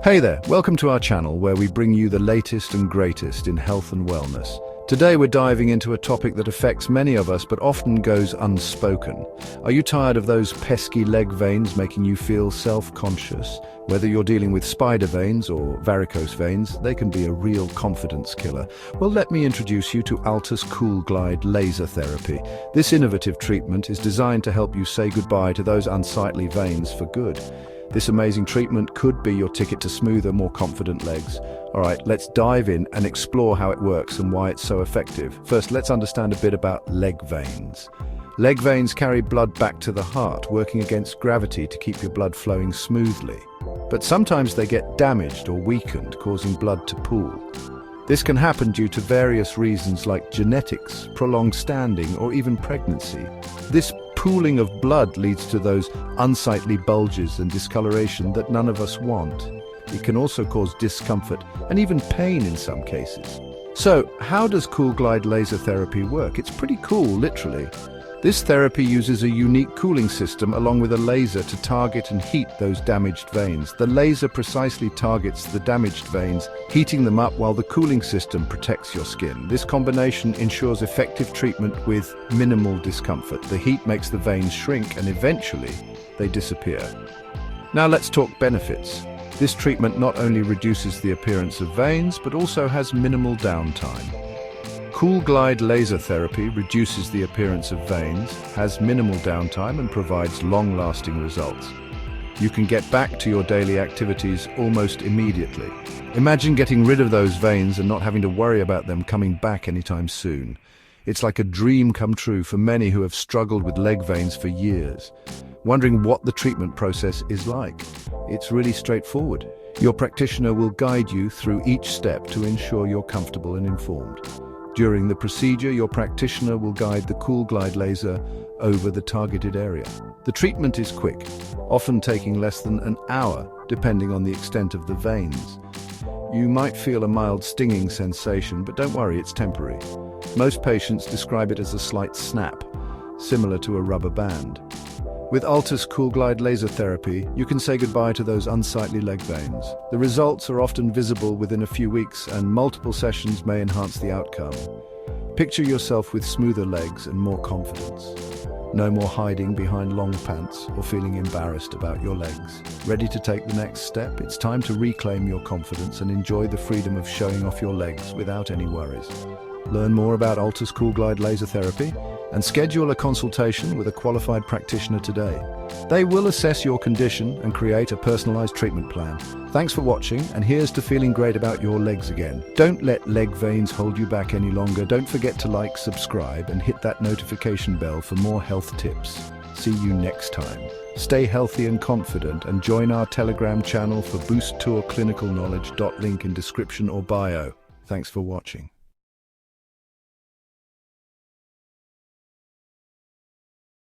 Hey there, welcome to our channel where we bring you the latest and greatest in health and wellness. Today we're diving into a topic that affects many of us but often goes unspoken. Are you tired of those pesky leg veins making you feel self-conscious? Whether you're dealing with spider veins or varicose veins, they can be a real confidence killer. Well, let me introduce you to Altus COOLGLIDE Laser Therapy. This innovative treatment is designed to help you say goodbye to those unsightly veins for good. This amazing treatment could be your ticket to smoother, more confident legs. All right, let's dive in and explore how it works and why it's so effective. First, let's understand a bit about leg veins. Leg veins carry blood back to the heart, working against gravity to keep your blood flowing smoothly. But sometimes they get damaged or weakened, causing blood to pool. This can happen due to various reasons like genetics, prolonged standing, or even pregnancy. This pooling of blood leads to those unsightly bulges and discoloration that none of us want. It can also cause discomfort and even pain in some cases. So, how does COOLGLIDE Laser Therapy work? It's pretty cool, literally. This therapy uses a unique cooling system along with a laser to target and heat those damaged veins. The laser precisely targets the damaged veins, heating them up while the cooling system protects your skin. This combination ensures effective treatment with minimal discomfort. The heat makes the veins shrink and eventually they disappear. Now let's talk benefits. This treatment not only reduces the appearance of veins, but also has minimal downtime. COOLGLIDE Laser Therapy reduces the appearance of veins, has minimal downtime and provides long-lasting results. You can get back to your daily activities almost immediately. Imagine getting rid of those veins and not having to worry about them coming back anytime soon. It's like a dream come true for many who have struggled with leg veins for years. Wondering what the treatment process is like? It's really straightforward. Your practitioner will guide you through each step to ensure you're comfortable and informed. During the procedure, your practitioner will guide the COOLGLIDE laser over the targeted area. The treatment is quick, often taking less than an hour, depending on the extent of the veins. You might feel a mild stinging sensation, but don't worry, it's temporary. Most patients describe it as a slight snap, similar to a rubber band. With Altus COOLGLIDE Laser Therapy, you can say goodbye to those unsightly leg veins. The results are often visible within a few weeks, and multiple sessions may enhance the outcome. Picture yourself with smoother legs and more confidence. No more hiding behind long pants or feeling embarrassed about your legs. Ready to take the next step? It's time to reclaim your confidence and enjoy the freedom of showing off your legs without any worries. Learn more about Altus COOLGLIDE Laser Therapy and schedule a consultation with a qualified practitioner today. They will assess your condition and create a personalized treatment plan. Thanks for watching, and here's to feeling great about your legs again. Don't let leg veins hold you back any longer. Don't forget to like, subscribe, and hit that notification bell for more health tips. See you next time. Stay healthy and confident, and join our Telegram channel for Boost Tour clinical knowledge. Link in description or bio. Thanks for watching.